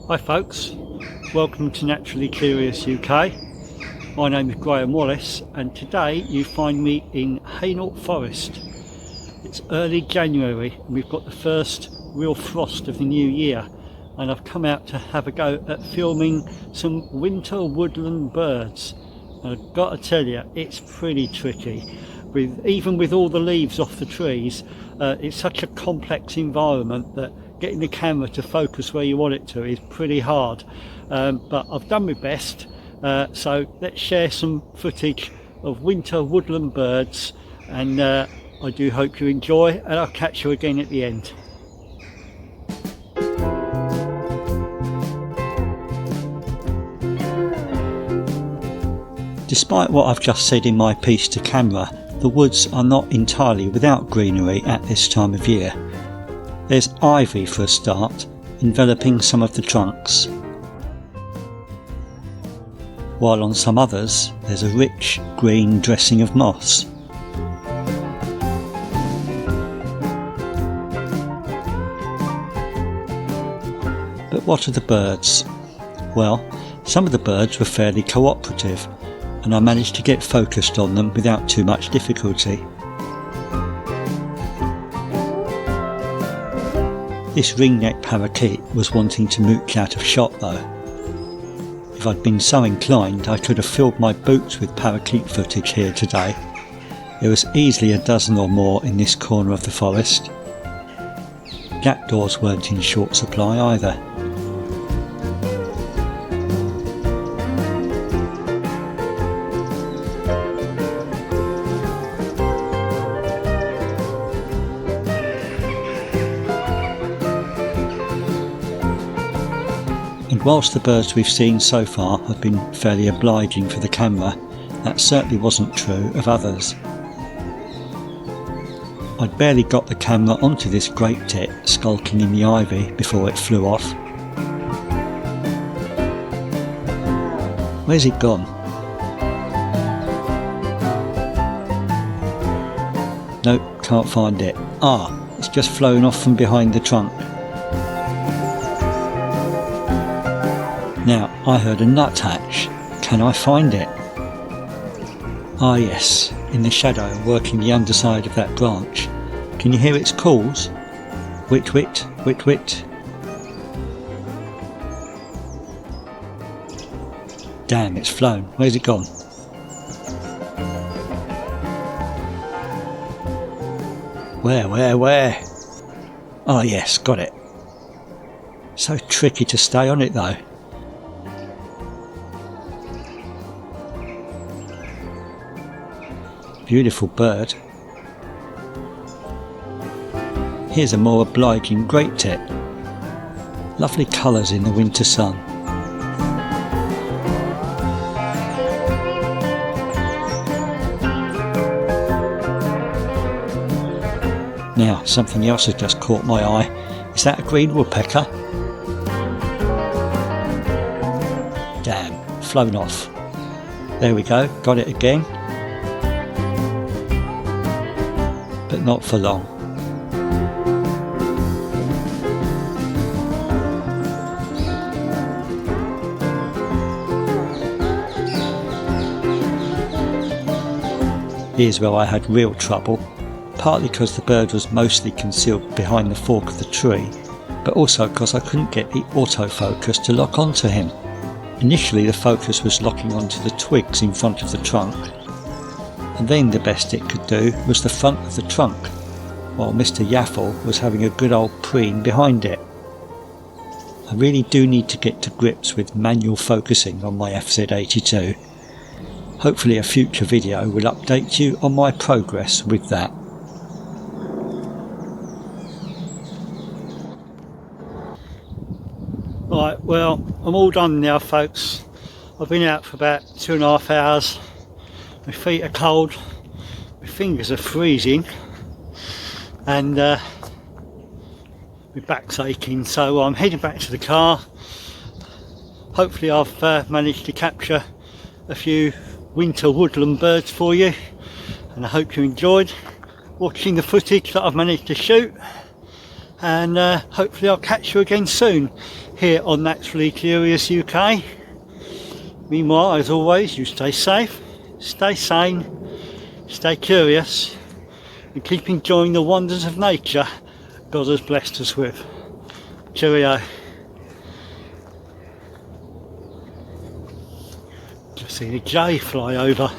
Hi folks, welcome to Naturally Curious UK. My name is Graham Wallace and today you find me in Hainault Forest. It's early January and we've got the first real frost of the new year, and I've come out to have a go at filming some winter woodland birds. And I've got to tell you, it's pretty tricky. Even with all the leaves off the trees, it's such a complex environment that getting the camera to focus where you want it to is pretty hard, but I've done my best. So let's share some footage of winter woodland birds, and I do hope you enjoy, and I'll catch you again at the end. Despite what I've just said in my piece to camera, the woods are not entirely without greenery at this time of year. There's ivy for a start, enveloping some of the trunks, while on some others there's a rich green dressing of moss. But what are the birds? Well, some of the birds were fairly cooperative, and I managed to get focused on them without too much difficulty. This ringneck parakeet was wanting to mooch out of shot though. If I'd been so inclined, I could have filled my boots with parakeet footage here today. There was easily a dozen or more in this corner of the forest. Jackdaws weren't in short supply either. And whilst the birds we've seen so far have been fairly obliging for the camera, that certainly wasn't true of others. I'd barely got the camera onto this great tit skulking in the ivy before it flew off. Where's it gone? Nope, can't find it. Ah, it's just flown off from behind the trunk. Now, I heard a nuthatch. Can I find it? Ah yes, in the shadow, working the underside of that branch. Can you hear its calls? Whit whit, whit whit. Damn, it's flown. Where's it gone? Where? Ah yes, got it. So tricky to stay on it though. Beautiful bird. Here's a more obliging great tit. Lovely colours in the winter sun. Now, something else has just caught my eye. Is that a green woodpecker? Damn, flown off. There we go, got it again. But not for long. Here's where I had real trouble, partly because the bird was mostly concealed behind the fork of the tree, but also because I couldn't get the autofocus to lock onto him. Initially the focus was locking onto the twigs in front of the trunk, and then the best it could do was the front of the trunk, while Mr. Yaffle was having a good old preen behind it. I really do need to get to grips with manual focusing on my FZ82. Hopefully a future video will update you on my progress with that. Right, well, I'm all done now folks. I've been out for about 2.5 hours. My feet are cold, my fingers are freezing, and my back's aching, so I'm heading back to the car. Hopefully I've managed to capture a few winter woodland birds for you, and I hope you enjoyed watching the footage that I've managed to shoot. and hopefully I'll catch you again soon here on Naturally Curious UK. Meanwhile, as always, you stay safe, stay sane, stay curious, and keep enjoying the wonders of nature God has blessed us with. Cheerio. Just seen a jay fly over.